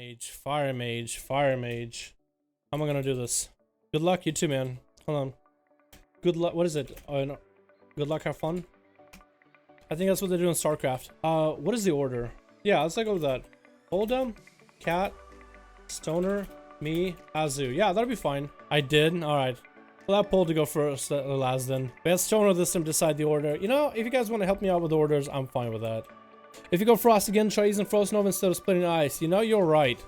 Mage, fire mage, fire mage. How am I gonna do this? Good luck, you too, man. Hold on. Good luck. What is it? Oh, no. Good luck, have fun. I think that's what they do in StarCraft. What is the order? Yeah, let's go with that. Hold'em, Cat, Stoner, me, Azu. Yeah, that'll be fine. I did. All right. Well, that poll to go first, last then. We had Stoner this time decide the order. You know, if you guys want to help me out with orders, I'm fine with that. If you go Frost again, try using Frost Nova instead of splitting ice. You know, you're right.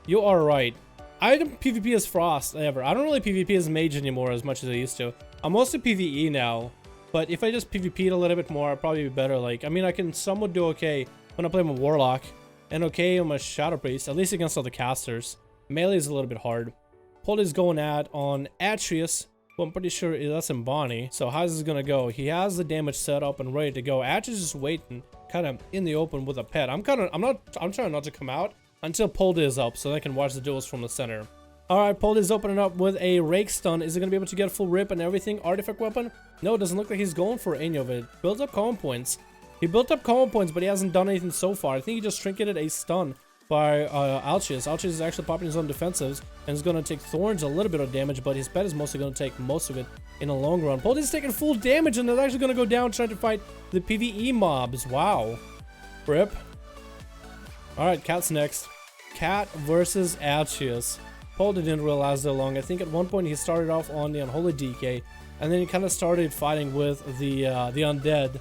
You are right. I don't PvP as Frost ever. I don't really PvP as Mage anymore as much as I used to. I'm mostly PvE now. But if I just PvP'd a little bit more, I'd probably be better. Like, I mean, I can somewhat do okay when I play my Warlock. And okay on my Shadow Priest, at least against all the casters. Melee is a little bit hard. Polly's going on Atreus. Well, I'm pretty sure that's in Bonnie. So how's this gonna go? He has the damage set up and ready to go. Atreus is just waiting, kind of in the open with a pet. I'm trying not to come out until Poldy is up so I can watch the duels from the center. Alright, Poldy's opening up with a Rake Stun. Is he going to be able to get full rip and everything? Artifact weapon? No, it doesn't look like he's going for any of it. Builds up common points. He built up common points, but he hasn't done anything so far. I think he just trinketed a stun by Alchius. Alchius is actually popping his own defensives and is going to take Thorns a little bit of damage, but his pet is mostly going to take most of it in the long run. Poldy's taking full damage and is actually going to go down trying to fight the PvE mobs. Wow. Rip. Alright, Cat's next. Cat versus Alchius. Poldy didn't realize that long. I think at one point he started off on the Unholy DK, and then he kind of started fighting with the undead.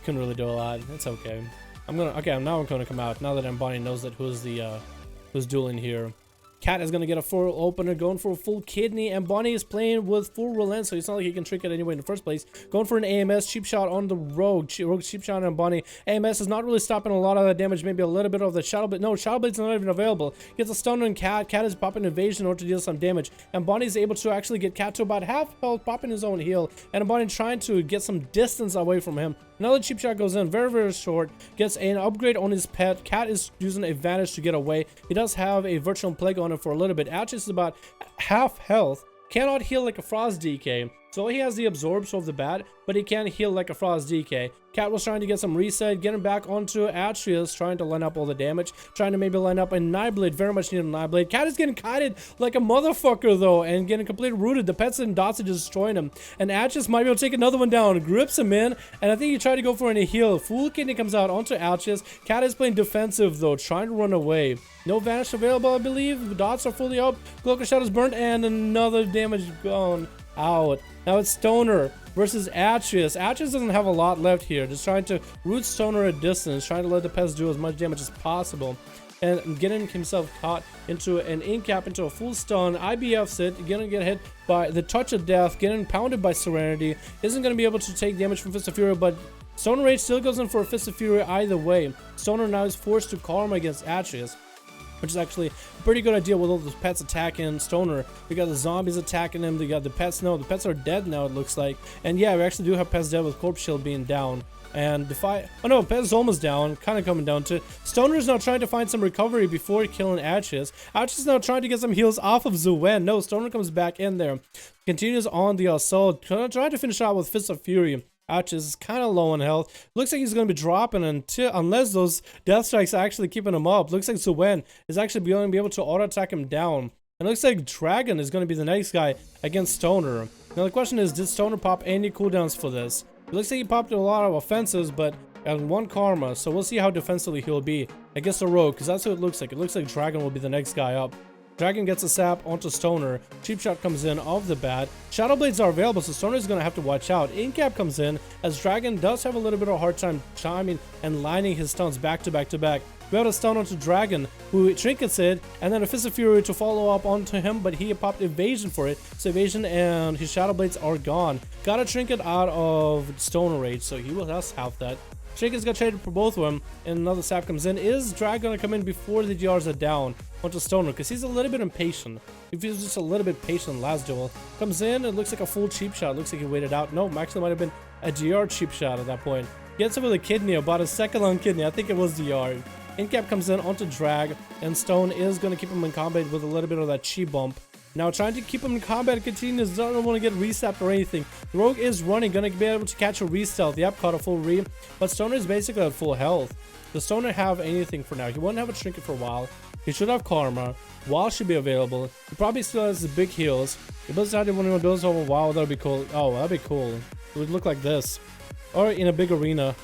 Couldn't really do a lot. It's okay. Now I'm gonna come out. Now that Bonnie knows that who's dueling here. Cat is gonna get a full opener, going for a full kidney, and Bonnie is playing with full relent, so it's not like he can trick it anyway in the first place. Going for an AMS, cheap shot on the Rogue. Rogue cheap shot on Bonnie. AMS is not really stopping a lot of that damage, maybe a little bit of the Shadow Blade. No, Shadow Blade's not even available. Gets a stun on Cat. Cat is popping evasion in order to deal some damage, and Bonnie is able to actually get Cat to about half health, popping his own heal, and Bonnie trying to get some distance away from him. Another cheap shot goes in, very, very short. Gets an upgrade on his pet. Cat is using a Vanish to get away. He does have a Virtual Plague on him for a little bit. Atchis is about half health. Cannot heal like a Frost DK. So he has the Absorb off the bat, but he can't heal like a Frost DK. Cat was trying to get some reset, getting back onto Atreus, trying to line up all the damage, trying to maybe line up a Nightblade, very much needed a Nightblade. Cat is getting kited like a motherfucker though, and getting completely rooted. The pets and dots are just destroying him, and Atreus might be able to take another one down, grips him in, and I think he tried to go for any heal. Full Kidney comes out onto Atreus. Cat is playing defensive though, trying to run away. No Vanish available, I believe. The dots are fully up. Cloak of Shadows burnt, and another damage gone out. Now it's Stoner versus Atreus. Atreus doesn't have a lot left here. Just trying to root Stoner at distance, trying to let the pets do as much damage as possible, and getting himself caught into an incap, into a full stun. IBFs it, gonna get hit by the Touch of Death, getting pounded by Serenity. Isn't gonna be able to take damage from Fist of Fury, but Stoner Rage still goes in for a Fist of Fury either way. Stoner now is forced to calm against Atreus, which is actually a pretty good idea with all the pets attacking Stoner. We got the zombies attacking him. We got the pets. No, the pets are dead now, it looks like. And yeah, we actually do have pets dead with Corpse Shield being down. And Defy... Oh no, Pet is almost down. Kind of coming down to... Stoner is now trying to find some recovery before killing Atreus. Atreus is now trying to get some heals off of Zuen. No, Stoner comes back in there. Continues on the assault. Trying to finish out with Fist of Fury. Atreus is kind of low on health. Looks like he's going to be dropping unless those death strikes are actually keeping him up. Looks like Zuen is actually going to be able to auto attack him down. And looks like Dragon is going to be the next guy against Stoner. Now the question is, did Stoner pop any cooldowns for this? It looks like he popped a lot of offenses, but at 1 karma, so we'll see how defensively he'll be against the Rogue, because that's what it looks like. It looks like Dragon will be the next guy up. Dragon gets a sap onto Stoner. Cheap shot comes in off the bat. Shadow Blades are available, so Stoner is going to have to watch out. Incap comes in, as Dragon does have a little bit of a hard time timing and lining his stuns back to back to back. We have a stun onto Dragon, who trinkets it, and then a Fist of Fury to follow up onto him, but he popped evasion for it. So evasion and his Shadow Blades are gone. Got a trinket out of Stoner Rage, so he will have that. Trinkets got traded for both of them, and another sap comes in. Is Dragon going to come in before the DRs are down onto Stoner? Because he's a little bit impatient. If he's just a little bit patient last duel. Comes in, it looks like a full cheap shot. Looks like he waited out. No, actually might have been a DR cheap shot at that point. Gets him with a kidney, about a second long kidney. I think it was DR. Incap comes in onto Drag, and Stone is going to keep him in combat with a little bit of that chi bump. Now trying to keep him in combat continues, doesn't want to get reset or anything. The Rogue is running, going to be able to catch a re-stealth. Yep, caught a full re, but Stoner is basically at full health. Does Stoner have anything for now? He won't have a trinket for a while. He should have Karma. Wall should be available. He probably still has the big heals. He doesn't have one of those over WoW. That'd be cool. Oh, that'd be cool. It would look like this. Or in a big arena.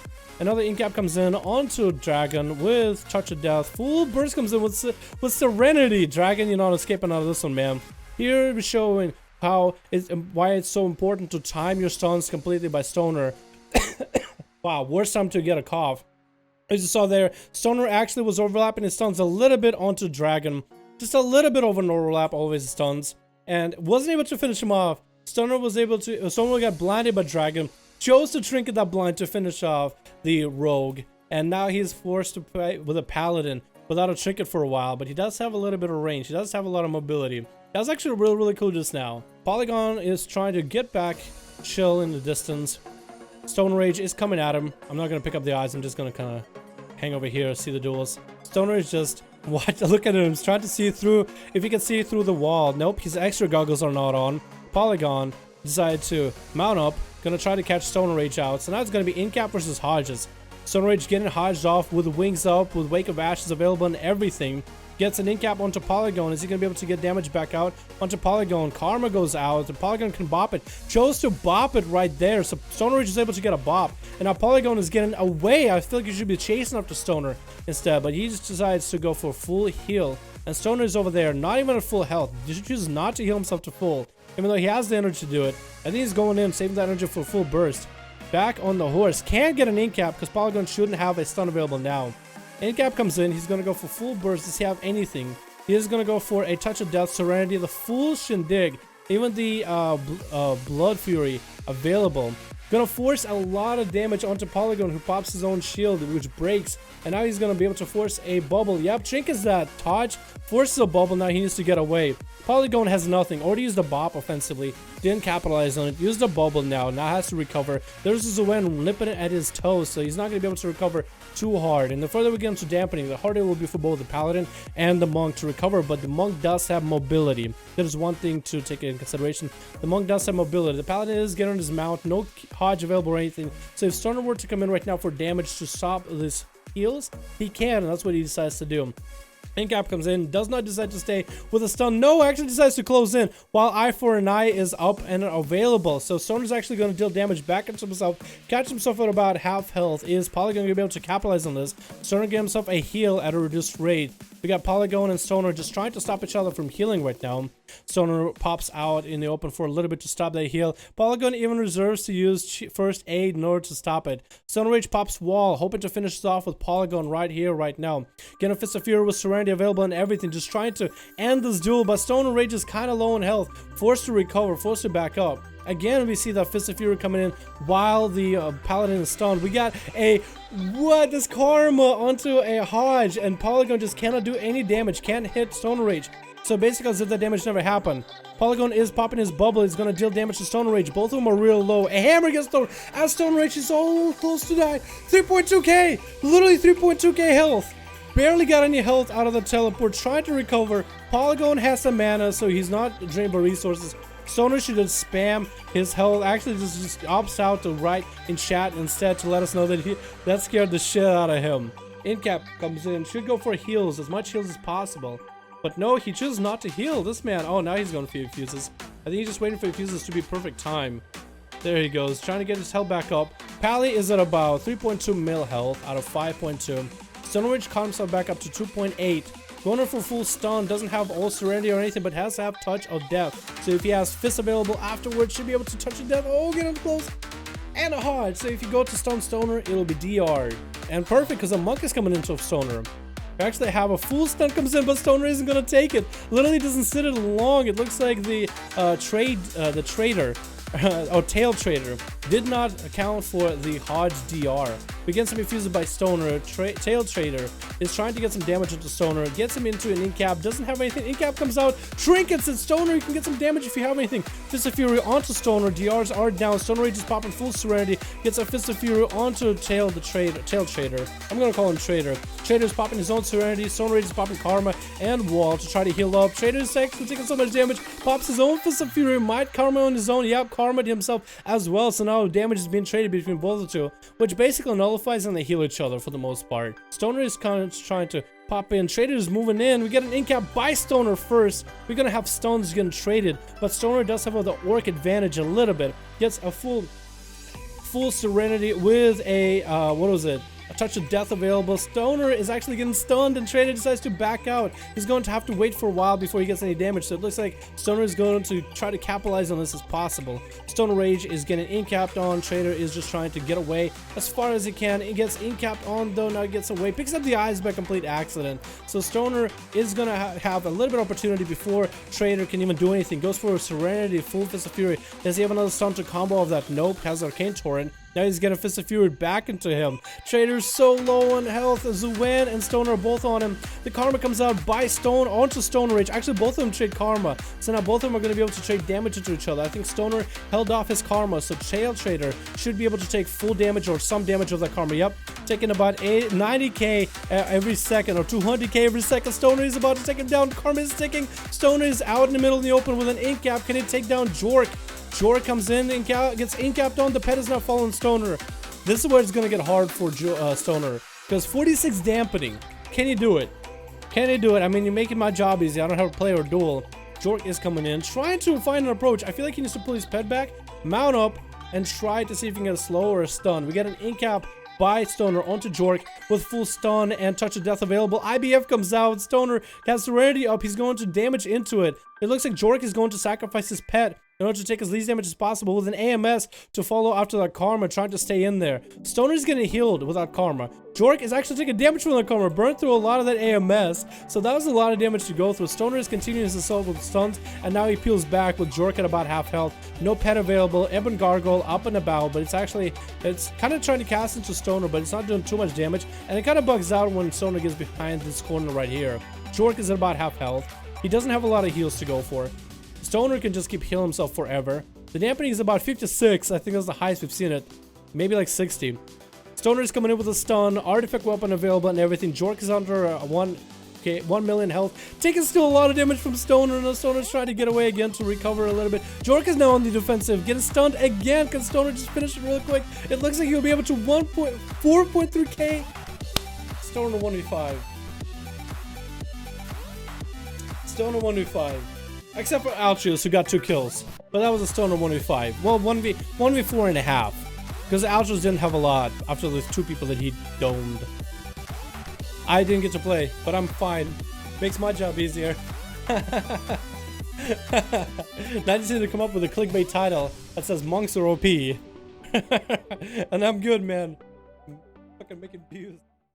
Another incap comes in onto Dragon with Touch of Death. Full burst comes in with Serenity. Dragon, you're not escaping out of this one, man. Here we're showing how why it's so important to time your stuns completely by Stoner. Wow, worst time to get a cough. As you saw there, Stoner actually was overlapping his stuns a little bit onto Dragon. Just a little bit of an overlap over his stuns. And wasn't able to finish him off. Stoner got blinded by Dragon. Chose to trinket that blind to finish off the Rogue. And now he's forced to play with a Paladin without a trinket for a while. But he does have a little bit of range. He does have a lot of mobility. That's actually really, really cool just now. Polygon is trying to get back, chill in the distance. Stone Rage is coming at him. I'm not going to pick up the eyes. I'm just going to kind of hang over here, see the duels. Stone Rage just... What? Look at him. He's trying to see through... If he can see through the wall. Nope, his extra goggles are not on. Polygon decided to mount up. Gonna try to catch Stone Rage out. So now it's gonna be Incap versus Hodges. Stone Rage getting Hodged off with wings up, with Wake of Ashes available and everything. Gets an Incap onto Polygon. Is he gonna be able to get damage back out onto Polygon? Karma goes out. The Polygon can bop it. Chose to bop it right there. So Stone Rage is able to get a bop. And now Polygon is getting away. I feel like he should be chasing after Stoner instead. But he just decides to go for full heal. And Stoner is over there, not even at full health. He chooses not to heal himself to full. Even though he has the energy to do it. I think he's going in, saving that energy for full burst. Back on the horse. Can't get an Incap because Polygon shouldn't have a stun available now. Incap comes in. He's going to go for full burst. Does he have anything? He is going to go for a Touch of Death, Serenity, the full Shindig. Even the Blood Fury available. Gonna force a lot of damage onto Polygon, who pops his own shield, which breaks. And now he's gonna be able to force a bubble. Yep, trinkets that. Touch forces a bubble. Now he needs to get away. Polygon has nothing. Already used the bop offensively. Didn't capitalize on it. Used the bubble now. Now has to recover. There's Zuwen nipping it at his toes, so he's not going to be able to recover too hard. And the further we get into dampening, the harder it will be for both the Paladin and the Monk to recover. But the Monk does have mobility. That is one thing to take into consideration. The Monk does have mobility. The Paladin is getting on his mount. No Hodge available or anything. So if Stoner were to come in right now for damage to stop this heals, he can, and that's what he decides to do. Incap comes in, does not decide to stay with a stun. No, actually decides to close in while Eye for an Eye is up and available. So Stoner's actually going to deal damage back into himself, catch himself at about half health. Is Polygon going to be able to capitalize on this? Stoner get himself a heal at a reduced rate. We got Polygon and Stoner just trying to stop each other from healing right now. Stoner pops out in the open for a little bit to stop that heal. Polygon even reserves to use first aid in order to stop it. Stone Rage pops wall, hoping to finish this off with Polygon right here, right now. Getting a Fist of Fury with Serenity available and everything, just trying to end this duel, but Stone Rage is kind of low in health, forced to recover, forced to back up. Again, we see that Fist of Fury coming in while the Paladin is stunned. We got a, what, this Karma onto a Hodge, and Polygon just cannot do any damage, can't hit Stone Rage. So basically, as if that damage never happened. Polygon is popping his bubble, he's going to deal damage to Stone Rage. Both of them are real low. A hammer gets thrown as Stone Rage is so close to die. 3.2k, literally 3.2k health. Barely got any health out of the teleport, trying to recover. Polygon has some mana, so he's not drained by resources. Stoner should just spam his health. Actually, just opts out to write in chat instead to let us know that that scared the shit out of him. Incap comes in, should go for heals, as much heals as possible. But no, he chooses not to heal. This man, oh, now he's going for fuses. I think he's just waiting for fuses to be perfect time. There he goes, trying to get his health back up. Pally is at about 3.2 mil health out of 5.2. Stone Rage caught himself back up to 2.8. Going for full stun, doesn't have all Serenity or anything, but has to have Touch of Death. So if he has Fist available afterwards, should be able to Touch of Death. Oh, get him close. And a Hodge. So if you go to stun Stoner, it'll be DR. And perfect, because a Monk is coming into Stoner. We actually have a full stun comes in, but Stoner isn't going to take it. Literally doesn't sit it long. It looks like the trader, or Tail Trader, did not account for the Hodge DR. We get some infuses by Stoner. Tail Trader is trying to get some damage into Stoner, gets him into an Incap, doesn't have anything. Incap comes out, trinkets at Stoner. You can get some damage if you have anything. Fist of Fury onto Stoner. DRs are down. Stoner Rage is popping full Serenity, gets a Fist of Fury onto Tail Trader. I'm gonna call him Trader. Trader is popping his own Serenity. Stoner Rage is popping Karma and Wall to try to heal up. Trader is actually taking so much damage, pops his own Fist of Fury, might Karma on his own. Yep, Karma himself as well. So now damage is being traded between both the two, which basically nullifies and they heal each other for the most part. Stoner is kind of trying to pop in. Trader's moving in. We get an in-cap by Stoner first. We're gonna have stones getting traded, but Stoner does have the orc advantage a little bit. Gets a full Serenity with a what was it? A touch of death available. Stoner is actually getting stunned and Trader decides to back out. He's going to have to wait for a while before he gets any damage, so it looks like Stoner is going to try to capitalize on this as possible. Stoner Rage is getting in-capped on. Trader is just trying to get away as far as he can. He gets in-capped on though, now he gets away. Picks up the eyes by complete accident. So Stoner is going to have a little bit of opportunity before Trader can even do anything. Goes for a Serenity, full Fist of Fury. Does he have another stun to combo of that? Nope. Has Arcane Torrent. Now he's getting Fist of Fury back into him. Trader's so low on health. Zuan and Stoner are both on him. The Karma comes out by Stone onto Stoner Rage. Actually, both of them trade Karma. So now both of them are going to be able to trade damage into each other. I think Stoner held off his Karma, so Trader should be able to take full damage or some damage of that Karma. Yep, taking about 90k every second or 200k every second. Stoner is about to take him down. Karma is ticking. Stoner is out in the middle of the open with an in-cap. Can he take down Jork? Jork comes in and gets in-capped on. The pet is not following Stoner. This is where it's going to get hard for Stoner. Because 46 dampening. Can he do it? Can he do it? I mean, you're making my job easy. I don't have to play or duel. Jork is coming in, trying to find an approach. I feel like he needs to pull his pet back, mount up, and try to see if he can get a slow or a stun. We get an in-cap by Stoner onto Jork with full stun and touch of death available. IBF comes out. Stoner has Serenity up. He's going to damage into it. It looks like Jork is going to sacrifice his pet in order to take as least damage as possible with an AMS to follow after that Karma, trying to stay in there. Stoner is getting healed without Karma. Jork is actually taking damage from the Karma, burned through a lot of that AMS, so that was a lot of damage to go through. Stoner is continuing his assault with stuns, and now he peels back with Jork at about half health. No pet available. Ebon Gargoyle up and about, but it's kind of trying to cast into Stoner, but it's not doing too much damage, and it kind of bugs out when Stoner gets behind this corner right here. Jork is at about half health. He doesn't have a lot of heals to go for. Stoner can just keep healing himself forever. The dampening is about 56. I think that's the highest we've seen it. Maybe like 60. Stoner is coming in with a stun, artifact weapon available and everything. Jork is under 1 million health. Taking still a lot of damage from Stoner, and Stoner's trying to get away again to recover a little bit. Jork is now on the defensive. Getting stunned again. Can Stoner just finish it real quick? It looks like he'll be able to 4.3k. Stoner 1v5. Stoner 1v5. Except for Altrius, who got 2 kills. But that was a Stoner 1v5. Well, 1v4 and a half. Because Altrius didn't have a lot after the 2 people that he domed. I didn't get to play, but I'm fine. Makes my job easier. Now I just need to come up with a clickbait title that says monks are OP. And I'm good, man. I'm fucking making views.